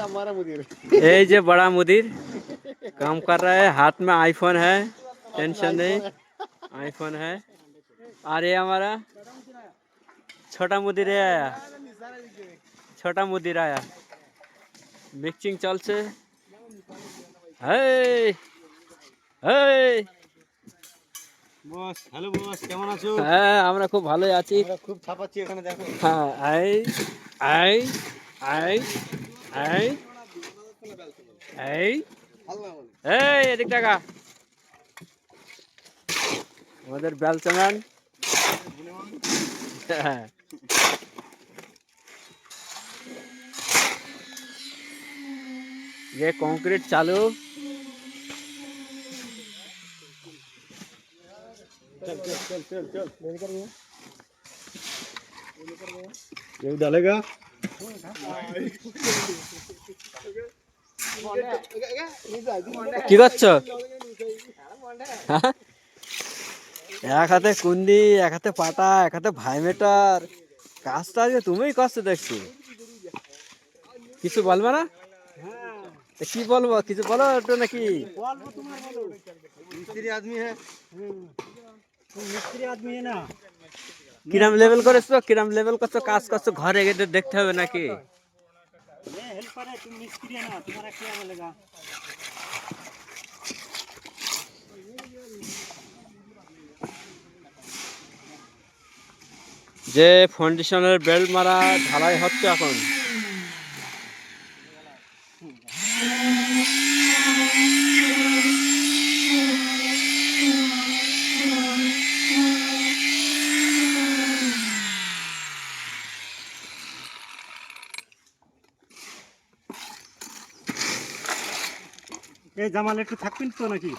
ये जे बड़ा मुदीर काम कर रहा है, हाथ में आईफोन है, टेंशन नहीं, आईफोन है। और ये हमारा छोटा मुदीर आया, छोटा मुदीर आया, मिक्सिंग चलছে। হেই হেই বস, হ্যালো বস, কেমন আছো? হ্যাঁ আমরা খুব ভালোই আছি। আমরা খুব ছাপাচ্ছি এখানে, দেখো। হ্যাঁ আই আই আই আই এই এই এদিক টাকা আমাদের বেলচামান। হ্যাঁ ये कंक्रीट चालू। चल चल चल चल चल, ये डालेगा। কি করছো? এক হাতে কুন্দি, এক হাতে পাটা, এক হাতে ভাইমেটার, কাজটা আজকে তুমিই করছো দেখছি। কিছু বলবে না? তা কি বলবো, কিছু বলো একটু নাকি? मिस्त्री आदमी है, मिस्त्री आदमी है ना। কিরাম লেভেল করেছো, কিরাম লেভেল করছো, কাজ করছো, ঘরে গিয়ে দেখতে হবে নাকি? ये हेल्पर है, तुम मिस्त्री है ना, तुम्हारा क्या बोलेगा। যে ফাউন্ডেশনের বেল্ট মারা ঢালাই হচ্ছে এখন। এই জামাল একটু থাকবেন তো নাকি?